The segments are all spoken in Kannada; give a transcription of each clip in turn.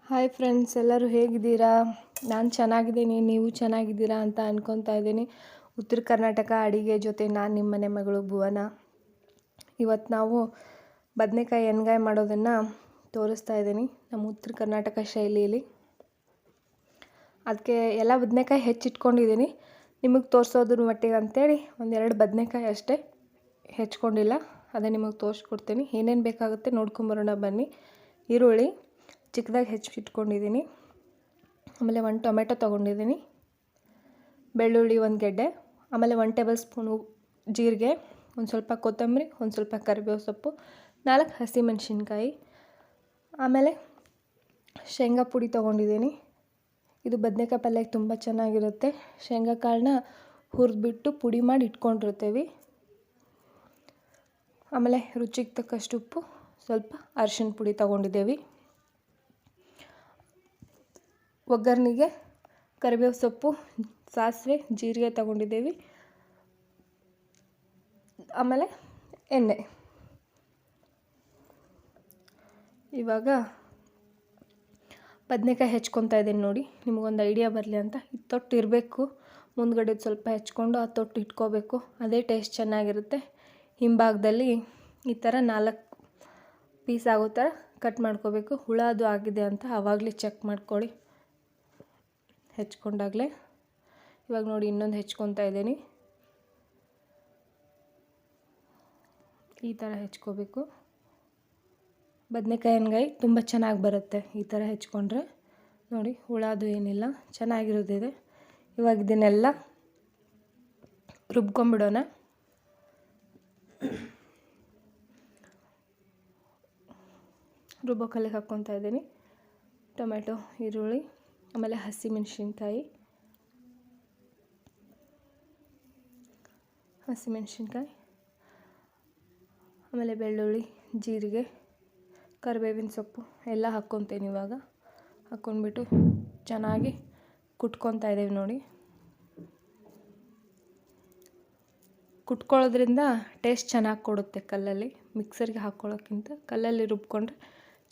ಹಾಯ್ ಫ್ರೆಂಡ್ಸ್, ಎಲ್ಲರೂ ಹೇಗಿದ್ದೀರಾ? ನಾನು ಚೆನ್ನಾಗಿದ್ದೀನಿ, ನೀವು ಚೆನ್ನಾಗಿದ್ದೀರಾ ಅಂತ ಅನ್ಕೊತಾ ಇದ್ದೀನಿ. ಉತ್ತರ ಕರ್ನಾಟಕ ಅಡಿಗೆ ಜೊತೆ ನಾನು ನಿಮ್ಮ ಮನೆ ಮಗಳು ಭುವನ. ಇವತ್ತು ನಾವು ಬದನೆಕಾಯಿ ಎಣ್ಗಾಯಿ ಮಾಡೋದನ್ನು ತೋರಿಸ್ತಾ ಇದ್ದೀನಿ ನಮ್ಮ ಉತ್ತರ ಕರ್ನಾಟಕ ಶೈಲಿಯಲ್ಲಿ. ಅದಕ್ಕೆ ಎಲ್ಲ ಬದನೆಕಾಯಿ ಹೆಚ್ಚಿಟ್ಕೊಂಡಿದ್ದೀನಿ, ನಿಮಗೆ ತೋರಿಸೋದ್ರ ಮಟ್ಟಿಗೆ ಅಂತೇಳಿ ಒಂದೆರಡು ಬದನೆಕಾಯಿ ಅಷ್ಟೇ ಹೆಚ್ಕೊಂಡಿಲ್ಲ, ಅದೇ ನಿಮಗೆ ತೋರಿಸ್ಕೊಡ್ತೀನಿ. ಏನೇನು ಬೇಕಾಗುತ್ತೆ ನೋಡ್ಕೊಂಬರೋಣ ಬನ್ನಿ. ಈರುಳ್ಳಿ ಚಿಕ್ಕದಾಗಿ ಹೆಚ್ಚಿಟ್ಕೊಂಡಿದ್ದೀನಿ, ಆಮೇಲೆ 1 ಟೊಮೆಟೊ ತೊಗೊಂಡಿದ್ದೀನಿ, ಬೆಳ್ಳುಳ್ಳಿ 1 ಗೆಡ್ಡೆ, ಆಮೇಲೆ 1 ಟೇಬಲ್ ಸ್ಪೂನು ಜೀರಿಗೆ, ಒಂದು ಸ್ವಲ್ಪ ಕೊತ್ತಂಬರಿ, ಒಂದು ಸ್ವಲ್ಪ ಕರಿಬೇವು ಸೊಪ್ಪು, 4 ಹಸಿಮೆಣಸಿನ್ಕಾಯಿ, ಆಮೇಲೆ ಶೇಂಗಾ ಪುಡಿ ತೊಗೊಂಡಿದ್ದೀನಿ. ಇದು ಬದನೆಕಾಯಿ ಪಲ್ಯಕ್ಕೆ ತುಂಬ ಚೆನ್ನಾಗಿರುತ್ತೆ. ಶೇಂಗಾ ಕಾಳನ್ನ ಹುರಿದ್ಬಿಟ್ಟು ಪುಡಿ ಮಾಡಿ ಇಟ್ಕೊಂಡಿರ್ತೀವಿ. ಆಮೇಲೆ ರುಚಿಗೆ ತಕ್ಕಷ್ಟು ಉಪ್ಪು, ಸ್ವಲ್ಪ ಅರಿಶಿನ ಪುಡಿ ತೊಗೊಂಡಿದ್ದೇವೆ. ಒಗ್ಗರಣೆಗೆ ಕರಿಬೇವು ಸೊಪ್ಪು, ಸಾಸಿವೆ, ಜೀರಿಗೆ ತೊಗೊಂಡಿದ್ದೇವೆ. ಆಮೇಲೆ ಎಣ್ಣೆ. ಇವಾಗ ಬದನೆಕಾಯಿ ಹೆಚ್ಕೊತಾ ಇದ್ದೀನಿ ನೋಡಿ, ನಿಮಗೊಂದು ಐಡಿಯಾ ಬರಲಿ ಅಂತ. ಇದು ತೊಟ್ಟು ಇರಬೇಕು, ಮುಂದ್ಗಡೆ ಸ್ವಲ್ಪ ಹೆಚ್ಕೊಂಡು ಆ ತೊಟ್ಟು ಇಟ್ಕೋಬೇಕು, ಅದೇ ಟೇಸ್ಟ್ ಚೆನ್ನಾಗಿರುತ್ತೆ. ಹಿಂಭಾಗದಲ್ಲಿ ಈ ಥರ 4 ಪೀಸ್ ಆಗೋ ಥರ ಕಟ್ ಮಾಡ್ಕೋಬೇಕು. ಹುಳ ಅದು ಆಗಿದೆ ಅಂತ ಆವಾಗಲೇ ಚೆಕ್ ಮಾಡ್ಕೊಳ್ಳಿ ಹೆಚ್ಕೊಂಡಾಗಲೇ. ಇವಾಗ ನೋಡಿ ಇನ್ನೊಂದು ಹೆಚ್ಕೊತಾ ಇದ್ದೀನಿ. ಈ ಥರ ಹೆಚ್ಕೋಬೇಕು. ಬದನೆಕಾಯಿ ಎಣ್ಗಾಯಿ ತುಂಬ ಚೆನ್ನಾಗಿ ಬರುತ್ತೆ ಈ ಥರ ಹೆಚ್ಕೊಂಡ್ರೆ. ನೋಡಿ ಹುಳ ಅದು ಏನಿಲ್ಲ, ಚೆನ್ನಾಗಿರೋದಿದೆ. ಇವಾಗ ಇದನ್ನೆಲ್ಲ ರುಬ್ಕೊಂಬಿಡೋಣ. ರುಬ್ಬೋ ಕಲ್ಲಿಗೆ ಹಾಕ್ಕೊತಾ ಇದ್ದೀನಿ. ಟೊಮೆಟೊ, ಈರುಳ್ಳಿ, ಆಮೇಲೆ ಹಸಿಮೆಣಸಿನ್ಕಾಯಿ, ಆಮೇಲೆ ಬೆಳ್ಳುಳ್ಳಿ, ಜೀರಿಗೆ, ಕರಿಬೇವಿನ ಸೊಪ್ಪು ಎಲ್ಲ ಹಾಕ್ಕೊತೀನಿ. ಇವಾಗ ಹಾಕ್ಕೊಂಡ್ಬಿಟ್ಟು ಚೆನ್ನಾಗಿ ಕುಟ್ಕೊತಾ ಇದ್ದೀವಿ ನೋಡಿ. ಕುಟ್ಕೊಳ್ಳೋದ್ರಿಂದ ಟೇಸ್ಟ್ ಚೆನ್ನಾಗಿ ಕೊಡುತ್ತೆ. ಕಲ್ಲಲ್ಲಿ ಮಿಕ್ಸರ್ಗೆ ಹಾಕ್ಕೊಳ್ಳೋಕ್ಕಿಂತ ಕಲ್ಲಲ್ಲಿ ರುಬ್ಕೊಂಡ್ರೆ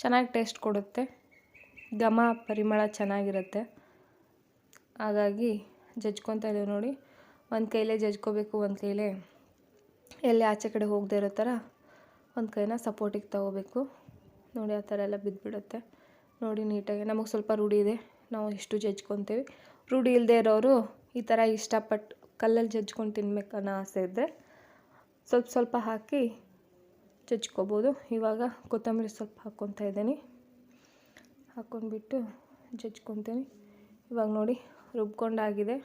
ಚೆನ್ನಾಗಿ ಟೇಸ್ಟ್ ಕೊಡುತ್ತೆ, ಘಮ ಪರಿಮಳ ಚೆನ್ನಾಗಿರುತ್ತೆ. ಹಾಗಾಗಿ ಜಜ್ಕೊತಾ ಇದ್ದೀವಿ ನೋಡಿ. ಒಂದು ಕೈಲೇ ಜಜ್ಕೋಬೇಕು, ಒಂದು ಕೈಲೇ ಎಲ್ಲಿ ಆಚೆ ಕಡೆ ಹೋಗದೆ ಇರೋ ಥರ ಒಂದು ಕೈನ ಸಪೋರ್ಟಿಗೆ ತೊಗೋಬೇಕು. ನೋಡಿ ಆ ಥರ ಎಲ್ಲ ಬಿದ್ದುಬಿಡುತ್ತೆ ನೋಡಿ ನೀಟಾಗಿ. ನಮಗೆ ಸ್ವಲ್ಪ ರೂಢಿ ಇದೆ, ನಾವು ಇಷ್ಟು ಜಜ್ಕೊತೀವಿ. ರೂಢಿ ಇಲ್ಲದೆ ಇರೋರು ಈ ಥರ ಇಷ್ಟಪಟ್ಟು ಕಲ್ಲಲ್ಲಿ ಜಜ್ಕೊಂಡು ತಿನ್ಬೇಕನ್ನೋ ಆಸೆ ಇದ್ದರೆ ಸ್ವಲ್ಪ ಹಾಕಿ ಜಜ್ಕೋಬೋದು. ಇವಾಗ ಕೊತ್ತಂಬರಿ ಸ್ವಲ್ಪ ಹಾಕ್ಕೊತಾ ಇದ್ದೀನಿ, ಹಾಕ್ಕೊಂಡ್ಬಿಟ್ಟು ಜಜ್ಕೊತೀನಿ. ಇವಾಗ ನೋಡಿ ರುಬ್ಕೊಂಡಾಗಿದೆ.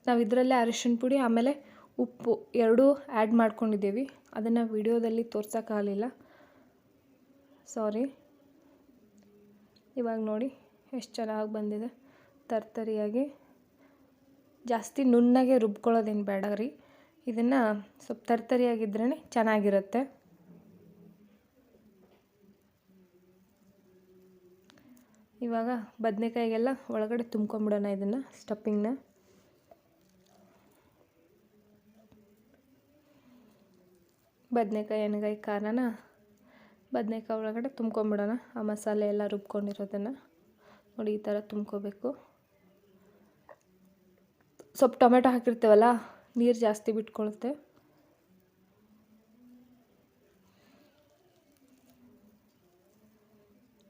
ನಾವು ಇದರಲ್ಲೇ ಅರಿಶಿನ ಪುಡಿ ಆಮೇಲೆ ಉಪ್ಪು ಎರಡೂ ಆ್ಯಡ್ ಮಾಡ್ಕೊಂಡಿದ್ದೀವಿ. ಅದನ್ನು ವಿಡಿಯೋದಲ್ಲಿ ತೋರ್ಸೋಕ್ಕಾಗಲಿಲ್ಲ, ಸಾರಿ. ಇವಾಗ ನೋಡಿ ಎಷ್ಟು ಚೆನ್ನಾಗಿ ಬಂದಿದೆ, ತರ್ತರಿಯಾಗಿ. ಜಾಸ್ತಿ ನುಣ್ಣಗೆ ರುಬ್ಕೊಳ್ಳೋದೇನು ಬೇಡ ರೀ, ಇದನ್ನು ಸ್ವಲ್ಪ ತರ್ತರಿಯಾಗಿದ್ರೇ ಚೆನ್ನಾಗಿರುತ್ತೆ. ಇವಾಗ ಬದನೆಕಾಯಿಗೆಲ್ಲ ಒಳಗಡೆ ತುಂಬ್ಕೊಂಬಿಡೋಣ ಇದನ್ನು, ಸ್ಟಫಿಂಗ್ನ. ಬದನೆಕಾಯಿ ಎಣ್ಗಾಯಿ ಖಾರನ ಬದನೆಕಾಯಿ ಒಳಗಡೆ ತುಂಬ್ಕೊಂಬಿಡೋಣ. ಆ ಮಸಾಲೆ ಎಲ್ಲ ರುಬ್ಕೊಂಡಿರೋದನ್ನು ನೋಡಿ ಈ ಥರ ತುಂಬ್ಕೋಬೇಕು. ಸ್ವಲ್ಪ ಟೊಮೆಟೊ ಹಾಕಿರ್ತೀವಲ್ಲ, ನೀರು ಜಾಸ್ತಿ ಬಿಟ್ಕೊಳ್ಳುತ್ತೆ.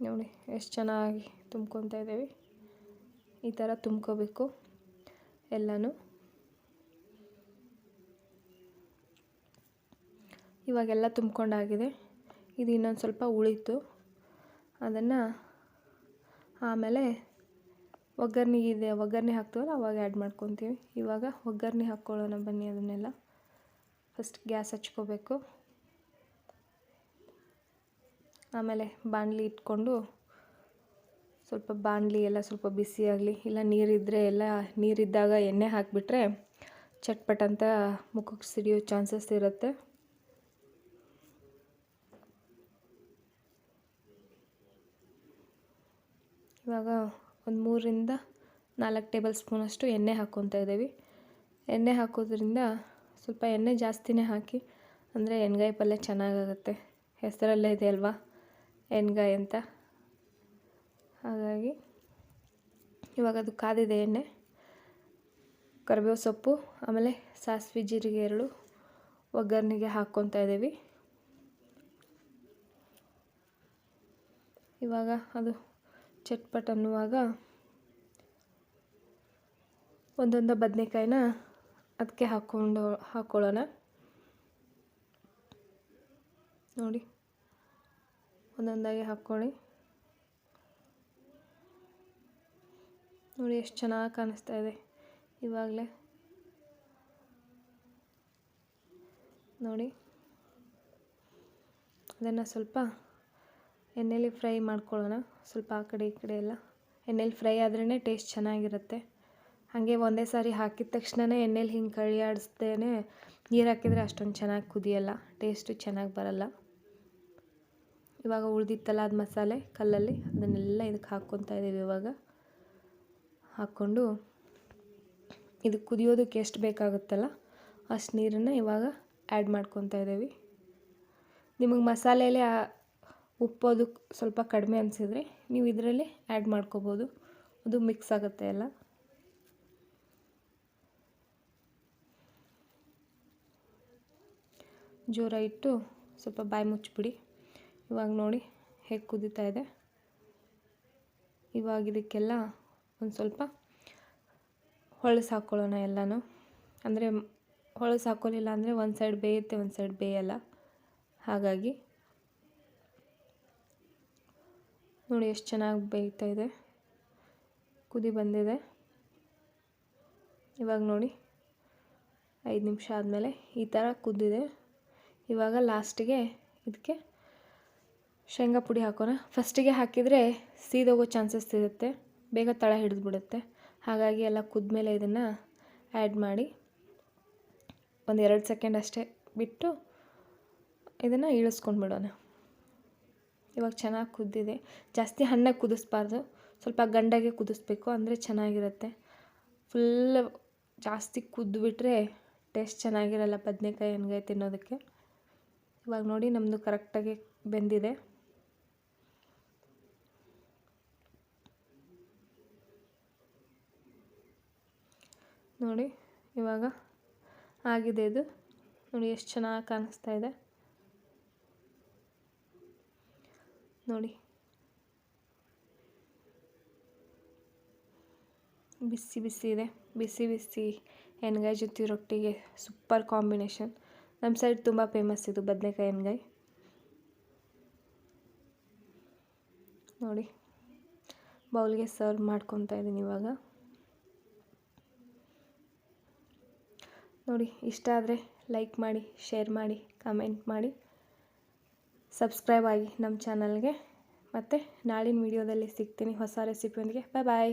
ನೋಡಿ ಎಷ್ಟು ಚೆನ್ನಾಗಿ ತುಂಬ್ಕೊತಾ ಇದ್ದೀವಿ. ಈ ಥರ ತುಂಬ್ಕೋಬೇಕು ಎಲ್ಲನೂ. ಇವಾಗೆಲ್ಲ ತುಂಬ್ಕೊಂಡಾಗಿದೆ. ಇದು ಇನ್ನೊಂದು ಸ್ವಲ್ಪ ಉಳಿತು, ಅದನ್ನು ಆಮೇಲೆ ಒಗ್ಗರಣೆ ಹಾಕ್ತೀವಲ್ಲ ಅವಾಗ ಆ್ಯಡ್ ಮಾಡ್ಕೊತೀವಿ. ಇವಾಗ ಒಗ್ಗರಣೆ ಹಾಕ್ಕೊಳ್ಳೋಣ ಬನ್ನಿ. ಅದನ್ನೆಲ್ಲ ಫಸ್ಟ್ ಗ್ಯಾಸ್ ಹಚ್ಕೋಬೇಕು, ಆಮೇಲೆ ಬಾಣಲಿ ಇಟ್ಕೊಂಡು ಸ್ವಲ್ಪ ಬಾಣಲಿ ಎಲ್ಲ ಸ್ವಲ್ಪ ಬಿಸಿಯಾಗಲಿ. ಇಲ್ಲ ನೀರಿದ್ದರೆ ಎಲ್ಲ ನೀರಿದ್ದಾಗ ಎಣ್ಣೆ ಹಾಕಿಬಿಟ್ರೆ ಚಟ್ಪಟ್ ಅಂತ ಮುಖಕ್ಕೆ ಸಿಡಿಯೋ ಚಾನ್ಸಸ್ ಇರುತ್ತೆ. ಇವಾಗ ಒಂದು 3ರಿಂದ 4 ಟೇಬಲ್ ಸ್ಪೂನಷ್ಟು ಎಣ್ಣೆ ಹಾಕ್ಕೊತಾ ಇದ್ದೀವಿ. ಎಣ್ಣೆ ಹಾಕೋದ್ರಿಂದ ಸ್ವಲ್ಪ ಎಣ್ಣೆ ಜಾಸ್ತಿನೇ ಹಾಕಿ, ಅಂದರೆ ಎಣ್ಗಾಯಿ ಪಲ್ಯ ಚೆನ್ನಾಗಾಗುತ್ತೆ. ಹೆಸರಲ್ಲೇ ಇದೆ ಅಲ್ವಾ ಎಣ್ಗಾಯಿ ಅಂತ. ಹಾಗಾಗಿ ಇವಾಗ ಅದು ಕಾದಿದೆ ಎಣ್ಣೆ, ಕರಿಬೇವು ಸೊಪ್ಪು ಆಮೇಲೆ ಸಾಸಿವೆ ಜೀರಿಗೆ 2 ಒಗ್ಗರಣೆಗೆ ಹಾಕ್ಕೊತಾ ಇದ್ದೀವಿ. ಇವಾಗ ಅದು ಚಟ್ಪಟ್ ಅನ್ನುವಾಗ ಒಂದೊಂದು ಬದನೆಕಾಯಿನ ಅದಕ್ಕೆ ಹಾಕ್ಕೊಳ್ಳೋಣ. ನೋಡಿ, ಒಂದೊಂದಾಗಿ ಹಾಕ್ಕೊಳ್ಳಿ. ನೋಡಿ ಎಷ್ಟು ಚೆನ್ನಾಗಿ ಕಾಣಿಸ್ತಾ ಇದೆ ಇವಾಗಲೇ. ನೋಡಿ, ಅದನ್ನು ಸ್ವಲ್ಪ ಎಣ್ಣೆಲಿ ಫ್ರೈ ಮಾಡ್ಕೊಳ್ಳೋಣ. ಸ್ವಲ್ಪ ಆ ಕಡೆ ಈ ಕಡೆ ಎಲ್ಲ ಎಣ್ಣೆಲಿ ಫ್ರೈ ಆದ್ರೇ ಟೇಸ್ಟ್ ಚೆನ್ನಾಗಿರುತ್ತೆ. ಹಾಗೆ ಒಂದೇ ಸಾರಿ ಹಾಕಿದ ತಕ್ಷಣವೇ ಎಣ್ಣೆಲಿ ಹಿಂಗೆ ಕೈಯಾಡಿಸ್ದೇನೆ ನೀರು ಹಾಕಿದರೆ ಅಷ್ಟೊಂದು ಚೆನ್ನಾಗಿ ಕುದಿಯಲ್ಲ, ಟೇಸ್ಟು ಚೆನ್ನಾಗಿ ಬರಲ್ಲ. ಇವಾಗ ಉಳಿದಿತ್ತಲ್ಲ ಅದು ಮಸಾಲೆ ಕಲ್ಲಲ್ಲಿ, ಅದನ್ನೆಲ್ಲ ಇದಕ್ಕೆ ಹಾಕ್ಕೊತಾ ಇದ್ದೀವಿ. ಇವಾಗ ಹಾಕ್ಕೊಂಡು ಇದು ಕುದಿಯೋದಕ್ಕೆ ಎಷ್ಟು ಬೇಕಾಗುತ್ತಲ್ಲ ಅಷ್ಟು ನೀರನ್ನು ಇವಾಗ ಆ್ಯಡ್ ಮಾಡ್ಕೊತಾ ಇದ್ದೀವಿ. ನಿಮಗೆ ಮಸಾಲೆಯಲ್ಲಿ ಉಪ್ಪೋದು ಸ್ವಲ್ಪ ಕಡಿಮೆ ಅನಿಸಿದರೆ ನೀವು ಇದರಲ್ಲಿ ಆ್ಯಡ್ ಮಾಡ್ಕೋಬೋದು, ಅದು ಮಿಕ್ಸ್ ಆಗುತ್ತೆ ಎಲ್ಲ. ಜೋರ ಇಟ್ಟು ಸ್ವಲ್ಪ ಬಾಯಿ ಮುಚ್ಚಿಬಿಡಿ. ಇವಾಗ ನೋಡಿ ಹೇಗೆ ಕುದೀತಾ ಇದೆ. ಇವಾಗ ಇದಕ್ಕೆಲ್ಲ ಒಂದು ಸ್ವಲ್ಪ ಹೊಳಸು ಹಾಕ್ಕೊಳ್ಳೋಣ ಎಲ್ಲನೂ. ಅಂದರೆ ಹೊಳಸು ಹಾಕ್ಕೊಳ್ಳಿಲ್ಲ ಅಂದರೆ ಒಂದು ಸೈಡ್ ಬೇಯುತ್ತೆ, ಒಂದು ಸೈಡ್ ಬೇಯಲ್ಲ. ಹಾಗಾಗಿ ನೋಡಿ ಎಷ್ಟು ಚೆನ್ನಾಗಿ ಬೇಯ್ತಾ ಇದೆ, ಕುದಿ ಬಂದಿದೆ. ಇವಾಗ ನೋಡಿ 5 ನಿಮಿಷ ಆದಮೇಲೆ ಈ ಥರ ಕುದ್ದಿದೆ. ಇವಾಗ ಲಾಸ್ಟಿಗೆ ಇದಕ್ಕೆ ಶೇಂಗಾ ಪುಡಿ ಹಾಕೋಣ. ಫಸ್ಟಿಗೆ ಹಾಕಿದರೆ ಸೀದೋಗೋ ಚಾನ್ಸಸ್ ಇರುತ್ತೆ, ಬೇಗ ತಳ ಹಿಡಿದ್ಬಿಡುತ್ತೆ. ಹಾಗಾಗಿ ಎಲ್ಲ ಕುದ್ಮೇಲೆ ಇದನ್ನು ಆ್ಯಡ್ ಮಾಡಿ ಒಂದು 2 ಸೆಕೆಂಡ್ ಅಷ್ಟೇ ಬಿಟ್ಟು ಇದನ್ನು ಇಳಿಸ್ಕೊಂಡ್ಬಿಡೋಣ. ಇವಾಗ ಚೆನ್ನಾಗಿ ಕುದ್ದಿದೆ. ಜಾಸ್ತಿ ಹಣ್ಣಾಗಿ ಕುದಿಸ್ಬಾರ್ದು, ಸ್ವಲ್ಪ ಗಂಡಾಗೆ ಕುದಿಸ್ಬೇಕು, ಅಂದರೆ ಚೆನ್ನಾಗಿರುತ್ತೆ. ಫುಲ್ ಜಾಸ್ತಿ ಕುದ್ದುಬಿಟ್ರೆ ಟೇಸ್ಟ್ ಚೆನ್ನಾಗಿರಲ್ಲ ಬದನೆಕಾಯಿ ಎಣ್ಗಾಯಿ ತಿನ್ನೋದಕ್ಕೆ. ಇವಾಗ ನೋಡಿ ನಮ್ಮದು ಕರೆಕ್ಟಾಗಿ ಬೆಂದಿದೆ. ನೋಡಿ ಇವಾಗ ಆಗಿದೆ ಇದು. ನೋಡಿ ಎಷ್ಟು ಚೆನ್ನಾಗಿ ಕಾಣಿಸ್ತಾ ಇದೆ. ನೋಡಿ ಬಿಸಿ ಬಿಸಿ ಇದೆ. ಬಿಸಿ ಬಿಸಿ ಎಣ್ಗಾಯಿ ಜೊತೆ ರೊಟ್ಟಿಗೆ ಸೂಪರ್ ಕಾಂಬಿನೇಷನ್. ನಮ್ಮ ಸೈಡ್ ತುಂಬ ಫೇಮಸ್ ಇದು ಬದನೆಕಾಯಿ ಎಣ್ಗಾಯಿ. ನೋಡಿ ಬೌಲ್ಗೆ ಸರ್ವ್ ಮಾಡ್ಕೊತಾ ಇದ್ದೀನಿ ಇವಾಗ. ನೋಡಿ ಇಷ್ಟ ಆದರೆ ಲೈಕ್ ಮಾಡಿ, ಶೇರ್ ಮಾಡಿ, ಕಮೆಂಟ್ ಮಾಡಿ, ಸಬ್ಸ್ಕ್ರೈಬ್ ಆಗಿ ನಮ್ಮ ಚಾನಲ್ಗೆ. ಮತ್ತು ನಾಳಿನ ವಿಡಿಯೋದಲ್ಲಿ ಸಿಗ್ತೀನಿ ಹೊಸ ರೆಸಿಪಿಯೊಂದಿಗೆ. ಬಾಯ್ ಬಾಯ್.